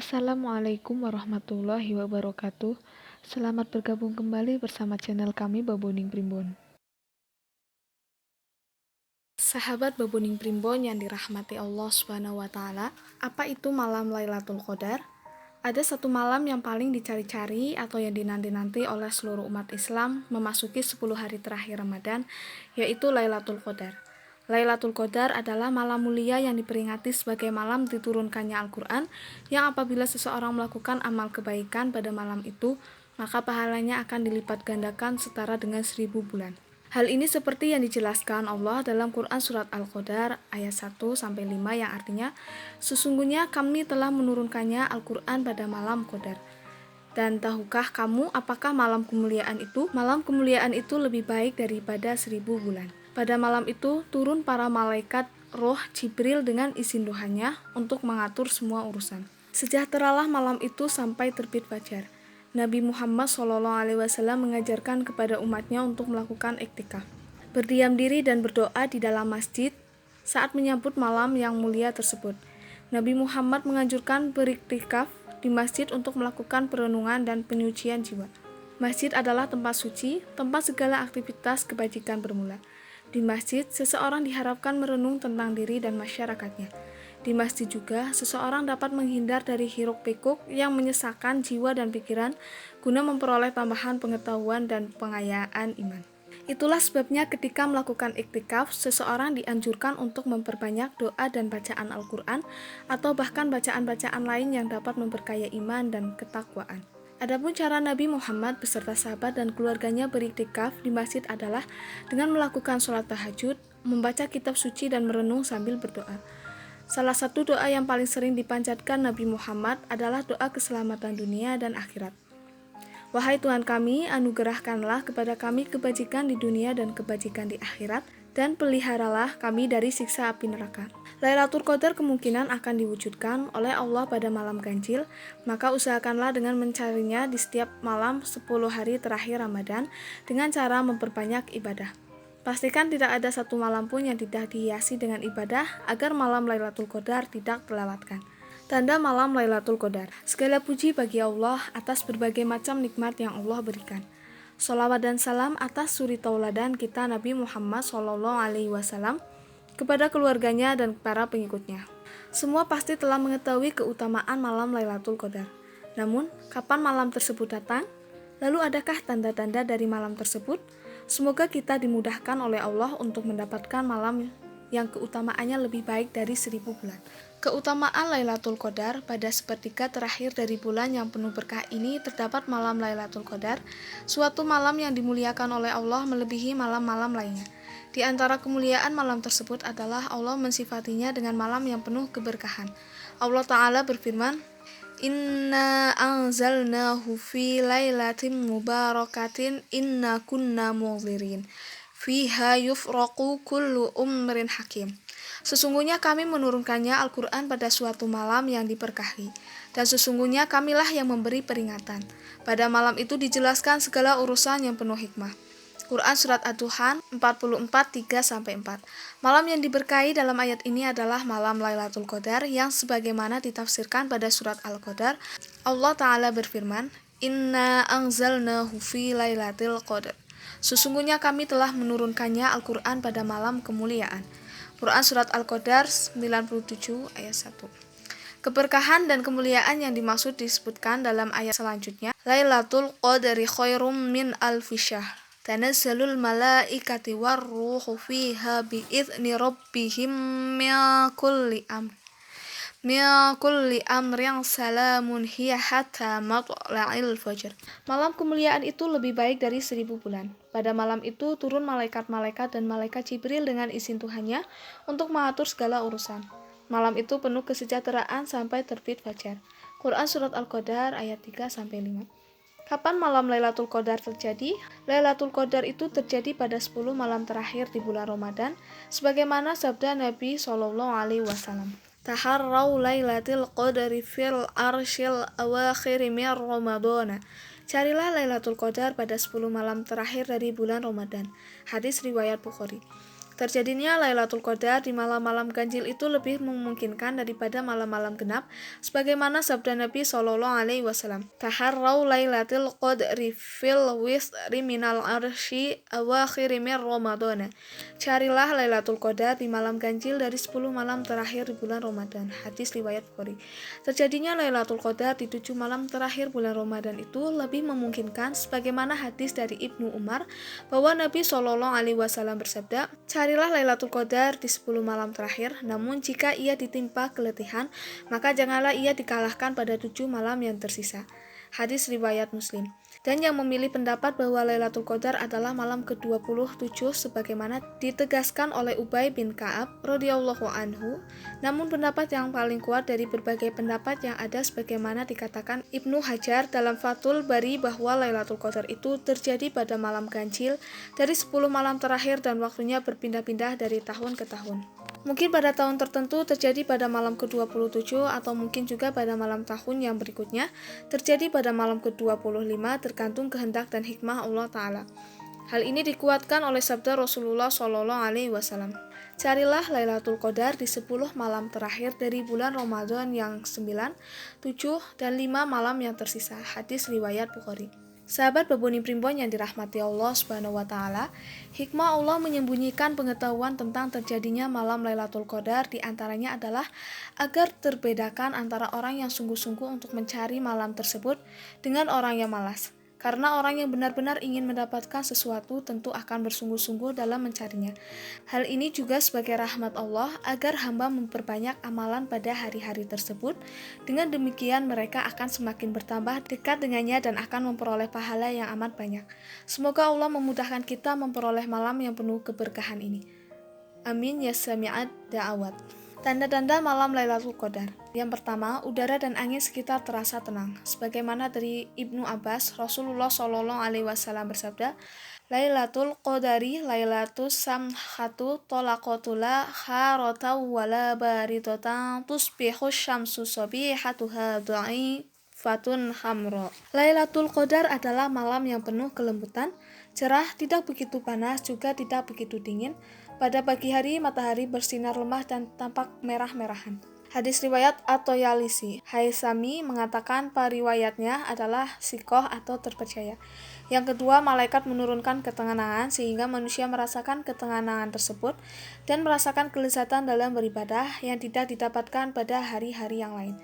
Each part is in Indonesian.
Assalamualaikum warahmatullahi wabarakatuh. Selamat bergabung kembali bersama channel kami Baboning Primbon. Sahabat Baboning Primbon yang dirahmati Allah Subhanahu wa taala, apa itu malam Lailatul Qadar? Ada satu malam yang paling dicari-cari atau yang dinanti-nanti oleh seluruh umat Islam memasuki 10 hari terakhir Ramadan, yaitu Lailatul Qadar. Lailatul Qadar adalah malam mulia yang diperingati sebagai malam diturunkannya Al-Quran, yang apabila seseorang melakukan amal kebaikan pada malam itu, maka pahalanya akan dilipat gandakan setara dengan 1000 bulan. Hal ini seperti yang dijelaskan Allah dalam Quran Surat Al-Qadar ayat 1-5 yang artinya, sesungguhnya kami telah menurunkannya Al-Quran pada malam Qadar. Dan tahukah kamu apakah malam kemuliaan itu? Malam kemuliaan itu lebih baik daripada 1000 bulan. Pada malam itu turun para malaikat roh Jibril dengan izin Tuhannya untuk mengatur semua urusan. Sejahteralah malam itu sampai terbit fajar. Nabi Muhammad SAW mengajarkan kepada umatnya untuk melakukan iktikaf, berdiam diri dan berdoa di dalam masjid saat menyambut malam yang mulia tersebut. Nabi Muhammad menganjurkan beriktikaf di masjid untuk melakukan perenungan dan penyucian jiwa. Masjid adalah tempat suci, tempat segala aktivitas kebajikan bermula. Di masjid, seseorang diharapkan merenung tentang diri dan masyarakatnya. Di masjid juga, seseorang dapat menghindar dari hiruk-pikuk yang menyesakkan jiwa dan pikiran guna memperoleh tambahan pengetahuan dan pengayaan iman. Itulah sebabnya ketika melakukan iktikaf, seseorang dianjurkan untuk memperbanyak doa dan bacaan Al-Quran atau bahkan bacaan-bacaan lain yang dapat memperkaya iman dan ketakwaan. Adapun cara Nabi Muhammad beserta sahabat dan keluarganya beriktikaf di masjid adalah dengan melakukan sholat tahajud, membaca kitab suci dan merenung sambil berdoa. Salah satu doa yang paling sering dipanjatkan Nabi Muhammad adalah doa keselamatan dunia dan akhirat. Wahai Tuhan kami, anugerahkanlah kepada kami kebajikan di dunia dan kebajikan di akhirat, dan peliharalah kami dari siksa api neraka. Lailatul Qadar kemungkinan akan diwujudkan oleh Allah pada malam ganjil, maka usahakanlah dengan mencarinya di setiap malam 10 hari terakhir Ramadan dengan cara memperbanyak ibadah. Pastikan tidak ada satu malam pun yang tidak dihiasi dengan ibadah agar malam Lailatul Qadar tidak terlewatkan. Tanda malam Lailatul Qadar. Segala puji bagi Allah atas berbagai macam nikmat yang Allah berikan. Sholawat dan salam atas suri tauladan kita Nabi Muhammad SAW kepada keluarganya dan para pengikutnya. Semua pasti telah mengetahui keutamaan malam Lailatul Qadar. Namun, kapan malam tersebut datang? Lalu adakah tanda-tanda dari malam tersebut? Semoga kita dimudahkan oleh Allah untuk mendapatkan malam yang keutamaannya lebih baik dari 1000 bulan. Keutamaan Lailatul Qadar pada sepertiga terakhir dari bulan yang penuh berkah ini terdapat malam Lailatul Qadar, suatu malam yang dimuliakan oleh Allah melebihi malam-malam lainnya. Di antara kemuliaan malam tersebut adalah Allah mensifatinya dengan malam yang penuh keberkahan. Allah Ta'ala berfirman, Inna anzalnahu fi lailatin mubarakatin inna kunna munzirin fiha yufraqu kullu umrin hakim. Sesungguhnya kami menurunkannya Al-Quran pada suatu malam yang diberkahi, dan sesungguhnya kamilah yang memberi peringatan. Pada malam itu dijelaskan segala urusan yang penuh hikmah. Quran Surat Ad-Duhan 44, 3-4. Malam yang diberkahi dalam ayat ini adalah malam Lailatul Qadar yang sebagaimana ditafsirkan pada Surat Al-Qadar. Allah Ta'ala berfirman, Inna anzalnahu fi lailatul qadar. Sesungguhnya kami telah menurunkannya Al-Quran pada malam kemuliaan. Quran Surat Al-Qadar 97 ayat 1. Keberkahan dan kemuliaan yang dimaksud disebutkan dalam ayat selanjutnya. Lailatul Qadri khairum min alfi syahr. Tanazzalul malaikati warruhu fiha bi'izni rabbihim min kulli amrin salamun hiya hatta matla'il fajr. Malam kemuliaan itu lebih baik dari 1000 bulan. Pada malam itu turun malaikat-malaikat dan malaikat Jibril dengan izin Tuhannya untuk mengatur segala urusan. Malam itu penuh kesejahteraan sampai terbit fajar. Quran Surat Al-Qadar ayat 3-5. Kapan malam Lailatul Qadar terjadi? Lailatul Qadar itu terjadi pada 10 malam terakhir di bulan Ramadan, sebagaimana sabda Nabi SAW. Taharrau Lailatul Qadri fil arshil awakhir min Ramadana. Carilah Lailatul Qadar pada 10 malam terakhir dari bulan Ramadan. Hadis riwayat Bukhari. Terjadinya Lailatul Qadar di malam-malam ganjil itu lebih memungkinkan daripada malam-malam genap, sebagaimana sabda Nabi Shallallahu Alaihi Wasallam. Taharrau Lailatul Qadri fil wisri minal arsy awakhir min Ramadhan. Carilah Lailatul Qadar di malam ganjil dari 10 malam terakhir di bulan Ramadan. Hadis riwayat Bukhari. Terjadinya Lailatul Qadar di 7 malam terakhir bulan Ramadan itu lebih memungkinkan, sebagaimana hadis dari Ibnu Umar bahwa Nabi Shallallahu Alaihi Wasallam bersabda, carilah Lailatul Qadar di 10 malam terakhir, namun jika ia ditimpa keletihan, maka janganlah ia dikalahkan pada 7 malam yang tersisa. Hadis riwayat Muslim. Dan yang memilih pendapat bahwa Lailatul Qadar adalah malam ke-27 sebagaimana ditegaskan oleh Ubay bin Ka'ab radhiyallahu anhu. Namun pendapat yang paling kuat dari berbagai pendapat yang ada sebagaimana dikatakan Ibnu Hajar dalam Fathul Bari bahwa Lailatul Qadar itu terjadi pada malam ganjil dari 10 malam terakhir dan waktunya berpindah-pindah dari tahun ke tahun. Mungkin pada tahun tertentu terjadi pada malam ke-27 atau mungkin juga pada malam tahun yang berikutnya terjadi pada malam ke-25 tergantung kehendak dan hikmah Allah Ta'ala. Hal ini dikuatkan oleh sabda Rasulullah Shallallahu Alaihi Wasallam. Carilah Lailatul Qadar di 10 malam terakhir dari bulan Ramadan yang 9, 7, dan 5 malam yang tersisa. Hadis riwayat Bukhari. Sahabat Baboni Primbon yang dirahmati Allah Subhanahu wa Ta'ala, hikmah Allah menyembunyikan pengetahuan tentang terjadinya malam Lailatul Qadar di antaranya adalah agar terbedakan antara orang yang sungguh-sungguh untuk mencari malam tersebut dengan orang yang malas. Karena orang yang benar-benar ingin mendapatkan sesuatu tentu akan bersungguh-sungguh dalam mencarinya. Hal ini juga sebagai rahmat Allah agar hamba memperbanyak amalan pada hari-hari tersebut. Dengan demikian mereka akan semakin bertambah dekat dengannya dan akan memperoleh pahala yang amat banyak. Semoga Allah memudahkan kita memperoleh malam yang penuh keberkahan ini. Amin ya sami'ad da'awat. Tanda-tanda malam Lailatul Qadar. Yang pertama, udara dan angin sekitar terasa tenang. Sebagaimana dari Ibnu Abbas, Rasulullah Shallallahu Alaihi Wasallam bersabda, Lailatul Qadari Lailatus samhatu tolaqotula kharotau wala baridotang tusbihu syamsu sobihatuha du'i fatun hamro. Lailatul Qadar adalah malam yang penuh kelembutan, cerah, tidak begitu panas, juga tidak begitu dingin. Pada pagi hari, matahari bersinar lemah dan tampak merah-merahan. Hadis riwayat At-Toyalisi. Haisami mengatakan periwayatnya adalah sikoh atau terpercaya. Yang kedua, malaikat menurunkan ketenangan sehingga manusia merasakan ketenangan tersebut dan merasakan kelezatan dalam beribadah yang tidak didapatkan pada hari-hari yang lain.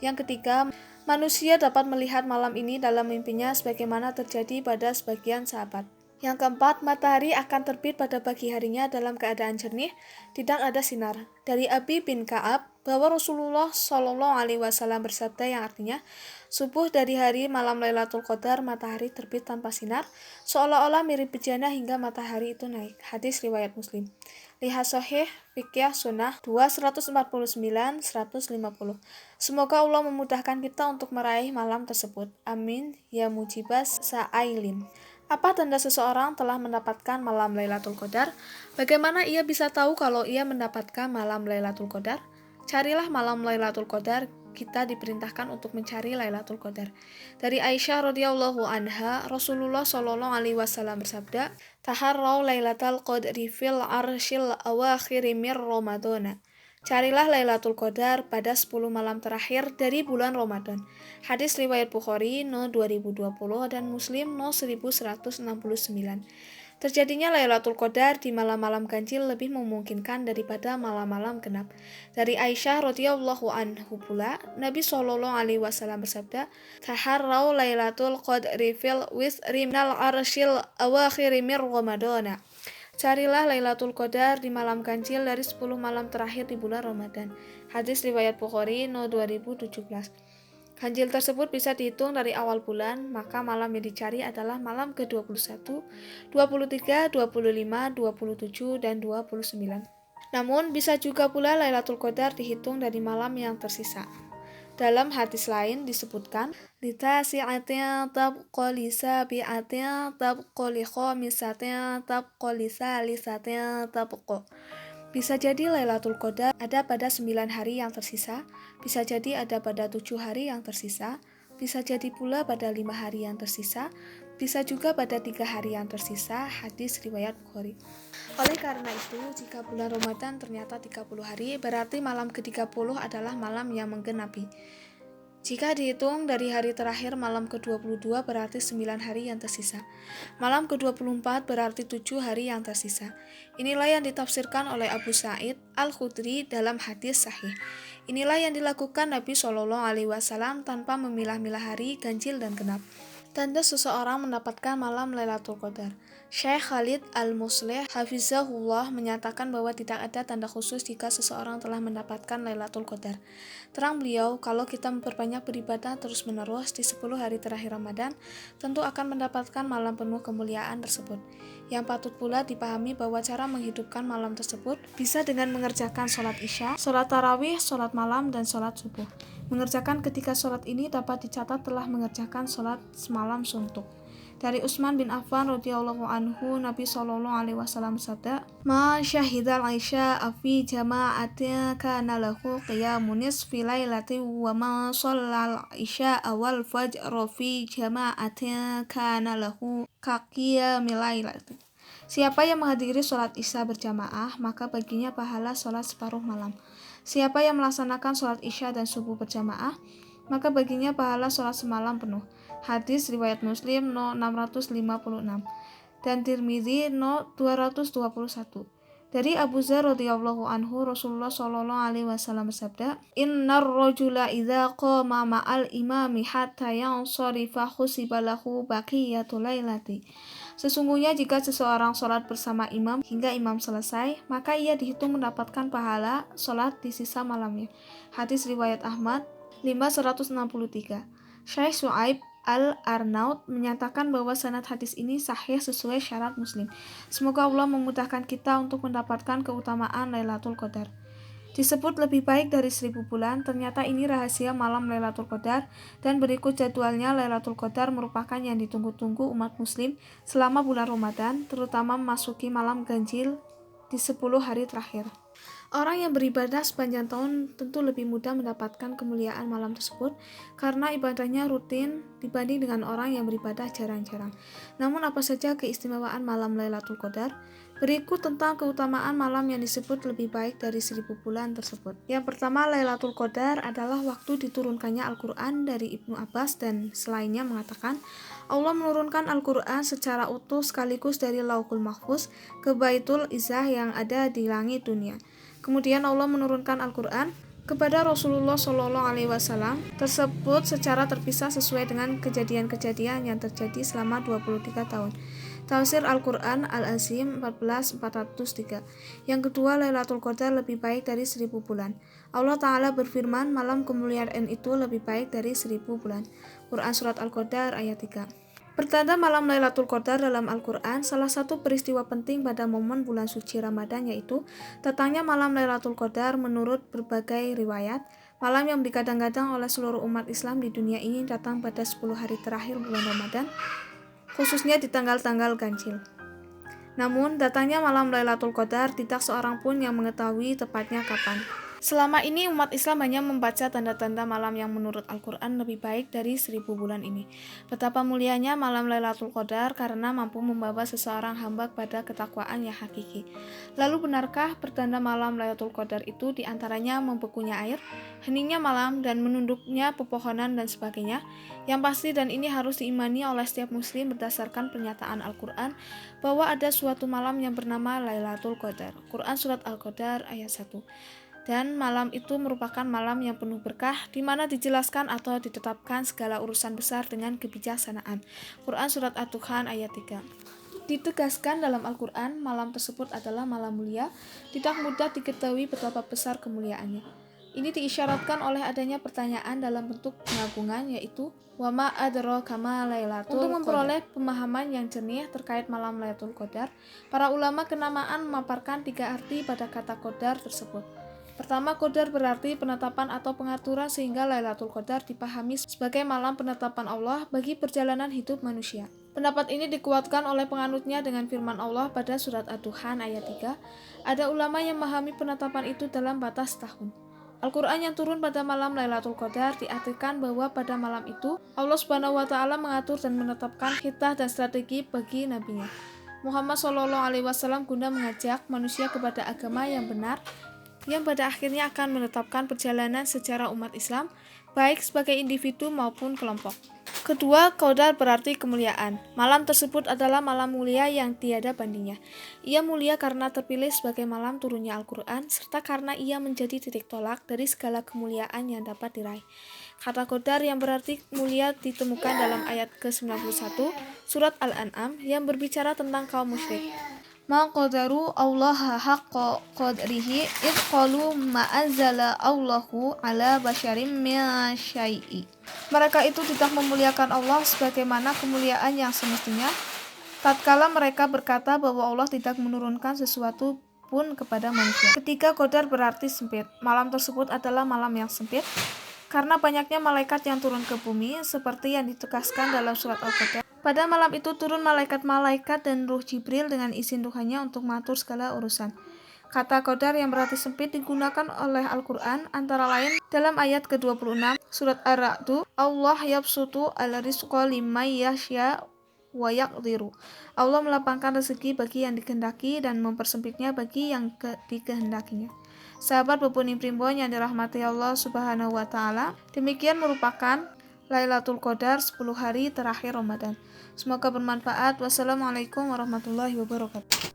Yang ketiga, manusia dapat melihat malam ini dalam mimpinya sebagaimana terjadi pada sebagian sahabat. Yang keempat, matahari akan terbit pada pagi harinya dalam keadaan jernih, tidak ada sinar. Dari Abi bin Ka'ab bahwa Rasulullah Shallallahu Alaihi Wasallam bersabda yang artinya, subuh dari hari malam Lailatul Qadar matahari terbit tanpa sinar, seolah-olah mirip bejana hingga matahari itu naik. Hadis riwayat Muslim. Lihat Sahih Fiqh Sunnah 249-150. Semoga Allah memudahkan kita untuk meraih malam tersebut. Amin ya mujibas sa'ailin. Apa tanda seseorang telah mendapatkan malam Lailatul Qadar? Bagaimana ia bisa tahu kalau ia mendapatkan malam Lailatul Qadar? Carilah malam Lailatul Qadar. Kita diperintahkan untuk mencari Lailatul Qadar. Dari Aisyah radhiyallahu anha, Rasulullah Shallallahu Alaihi Wasallam bersabda, Taharrau Lailatul Qadri fil arshil awakhir min Ramadhan. Carilah Lailatul Qadar pada 10 malam terakhir dari bulan Ramadan. Hadis riwayat Bukhari No 2020 dan Muslim No 1169. Terjadinya Lailatul Qadar di malam-malam ganjil lebih memungkinkan daripada malam-malam genap. Dari Aisyah radhiyallahu anhu pula, Nabi Shallallahu Alaihi Wasallam bersabda, Taharrau Lailatul Qadri fil wisri minal arshil awakhir min Ramadhan. Carilah Lailatul Qadar di malam ganjil dari 10 malam terakhir di bulan Ramadan. Hadis riwayat Bukhari No 2017. Ganjil tersebut bisa dihitung dari awal bulan, maka malam yang dicari adalah malam ke-21, 23, 25, 27, dan 29. Namun, bisa juga pula Lailatul Qadar dihitung dari malam yang tersisa. Dalam hadis lain disebutkan, litasi'atin tabqa sabi'atin tabqa khamisatin tabqa salisatin tabqa. Bisa jadi Lailatul Qadar ada pada 9 hari yang tersisa, bisa jadi ada pada 7 hari yang tersisa, bisa jadi pula pada 5 hari yang tersisa, Bisa juga pada 3 hari yang tersisa, hadis riwayat Bukhari. Oleh karena itu, jika bulan Ramadan ternyata 30 hari, berarti malam ke-30 adalah malam yang menggenapi. Jika dihitung dari hari terakhir malam ke-22 berarti 9 hari yang tersisa. Malam ke-24 berarti 7 hari yang tersisa. Inilah yang ditafsirkan oleh Abu Sa'id Al-Khudri dalam hadis sahih. Inilah yang dilakukan Nabi SAW tanpa memilah-milah hari, ganjil dan genap. Tanda seseorang mendapatkan malam Lailatul Qadar. Syekh Khalid Al-Muslih Hafizahullah menyatakan bahwa tidak ada tanda khusus jika seseorang telah mendapatkan Lailatul Qadar. Terang beliau, kalau kita memperbanyak beribadah terus-menerus di 10 hari terakhir Ramadan, tentu akan mendapatkan malam penuh kemuliaan tersebut. Yang patut pula dipahami bahwa cara menghidupkan malam tersebut bisa dengan mengerjakan sholat isya, sholat tarawih, sholat malam, dan sholat subuh. Mengerjakan ketika sholat ini dapat dicatat telah mengerjakan sholat semalam suntuk. Dari Utsman bin Affan radhiyallahu anhu, Nabi SAW bersabda, "Ma syahidal isya'a fi jama'atin kana lahu qiyamun nisfi lailati wa ma shallal isya'a wal fajra fi jama'atin kana lahu kaqiyamil lailati." Siapa yang menghadiri sholat isya berjamaah, maka baginya pahala sholat separuh malam. Siapa yang melaksanakan sholat isya dan subuh berjamaah, maka baginya pahala sholat semalam penuh. Hadis riwayat Muslim no 656 dan Tirmidzi no 221. Dari Abu Dzar radhiyallahu anhu, Rasulullah shallallahu alaihi wasallam bersabda, "Innar rajula idza qama ma'al imami hatta yansarifa husiba lahu baqiyatul lailati." Sesungguhnya jika seseorang sholat bersama imam hingga imam selesai, maka ia dihitung mendapatkan pahala sholat di sisa malamnya. Hadis riwayat Ahmad 563. Syekh Syuaib Al-Arnaud menyatakan bahwa sanad hadis ini sahih sesuai syarat Muslim. Semoga Allah memudahkan kita untuk mendapatkan keutamaan Lailatul Qadar. Disebut lebih baik dari 1000 bulan, ternyata ini rahasia malam Lailatul Qadar, dan berikut jadwalnya. Lailatul Qadar merupakan yang ditunggu-tunggu umat muslim selama bulan Ramadan, terutama memasuki malam ganjil di 10 hari terakhir. Orang yang beribadah sepanjang tahun tentu lebih mudah mendapatkan kemuliaan malam tersebut karena ibadahnya rutin dibanding dengan orang yang beribadah jarang-jarang. Namun apa saja keistimewaan malam Lailatul Qadar? Berikut tentang keutamaan malam yang disebut lebih baik dari 1000 bulan tersebut. Yang pertama, Lailatul Qadar adalah waktu diturunkannya Al-Quran. Dari Ibnu Abbas dan selainnya mengatakan, Allah menurunkan Al-Quran secara utuh sekaligus dari Lauhul Mahfuz ke Baitul Izzah yang ada di langit dunia. Kemudian Allah menurunkan Al-Quran kepada Rasulullah SAW tersebut secara terpisah sesuai dengan kejadian-kejadian yang terjadi selama 23 tahun. Tafsir Al-Quran Al-Azim 14403. Yang kedua, Lailatul Qadar lebih baik dari 1000 bulan. Allah Ta'ala berfirman, malam kemuliaan itu lebih baik dari 1000 bulan. Quran Surat Al-Qadar ayat 3. Pertanda malam Lailatul Qadar dalam Al-Quran, salah satu peristiwa penting pada momen bulan suci Ramadan yaitu datangnya malam Lailatul Qadar. Menurut berbagai riwayat, malam yang digadang-gadang oleh seluruh umat Islam di dunia ini datang pada 10 hari terakhir bulan Ramadan, khususnya di tanggal-tanggal ganjil. Namun, datangnya malam Lailatul Qadar tidak seorang pun yang mengetahui tepatnya kapan. Selama ini umat Islam hanya membaca tanda-tanda malam yang menurut Al-Quran lebih baik dari 1000 bulan ini. Betapa mulianya malam Lailatul Qadar karena mampu membawa seseorang hamba pada ketakwaan yang hakiki. Lalu benarkah pertanda malam Lailatul Qadar itu diantaranya membekunya air, heningnya malam, dan menunduknya pepohonan dan sebagainya? Yang pasti, dan ini harus diimani oleh setiap muslim berdasarkan pernyataan Al-Quran, bahwa ada suatu malam yang bernama Lailatul Qadar. Quran Surat Al-Qadar ayat 1. Dan malam itu merupakan malam yang penuh berkah, di mana dijelaskan atau ditetapkan segala urusan besar dengan kebijaksanaan. Quran Surat At-Dukhan ayat 3. Ditegaskan dalam Al-Quran, malam tersebut adalah malam mulia, tidak mudah diketahui betapa besar kemuliaannya. Ini diisyaratkan oleh adanya pertanyaan dalam bentuk pengagungan, yaitu wa ma adraka ma Lailatul Qadar. Untuk memperoleh pemahaman yang jernih terkait malam Lailatul Qadar, para ulama kenamaan memaparkan 3 arti pada kata Qadar tersebut. Pertama, Qadar berarti penetapan atau pengaturan, sehingga Lailatul Qadar dipahami sebagai malam penetapan Allah bagi perjalanan hidup manusia. Pendapat ini dikuatkan oleh penganutnya dengan firman Allah pada surat Ad-Dukhan ayat 3. Ada ulama yang memahami penetapan itu dalam batas tahun. Al-Quran yang turun pada malam Lailatul Qadar diartikan bahwa pada malam itu Allah Subhanahu wa Ta'ala mengatur dan menetapkan khitah dan strategi bagi nabinya Muhammad SAW guna mengajak manusia kepada agama yang benar yang pada akhirnya akan menetapkan perjalanan sejarah umat Islam baik sebagai individu maupun kelompok. Kedua, Qadar berarti kemuliaan. Malam tersebut adalah malam mulia yang tiada bandingnya. Ia mulia karena terpilih sebagai malam turunnya Al-Quran, serta karena ia menjadi titik tolak dari segala kemuliaan yang dapat diraih. Kata Qadar yang berarti mulia ditemukan dalam ayat ke-91 surat Al-An'am yang berbicara tentang kaum musyrik. Ma qadaru Allah haqqa qadrihi id qalu ma anzala Allahu ala basyarim min syai'i. Mereka itu tidak memuliakan Allah sebagaimana kemuliaan yang semestinya tatkala mereka berkata bahwa Allah tidak menurunkan sesuatu pun kepada manusia. Ketiga, Qadar berarti sempit. Malam tersebut adalah malam yang sempit karena banyaknya malaikat yang turun ke bumi seperti yang ditegaskan dalam surat Al-Qadar. Pada malam itu turun malaikat-malaikat dan Ruh Jibril dengan izin Tuhannya untuk mengatur segala urusan. Kata Qadar yang berarti sempit digunakan oleh Al-Quran antara lain dalam ayat ke-26 surat Ar-Ra'd, Allah yabsutu al-rizqa liman yasya wa yaqdiru. Allah melapangkan rezeki bagi yang dikehendaki dan mempersempitnya bagi yang dikehendakinya. Sahabat Bebuni Primbon yang dirahmati Allah Subhanahu wa Ta'ala, demikian merupakan Lailatul Qadar 10 hari terakhir Ramadan. Semoga bermanfaat. Wassalamualaikum warahmatullahi wabarakatuh.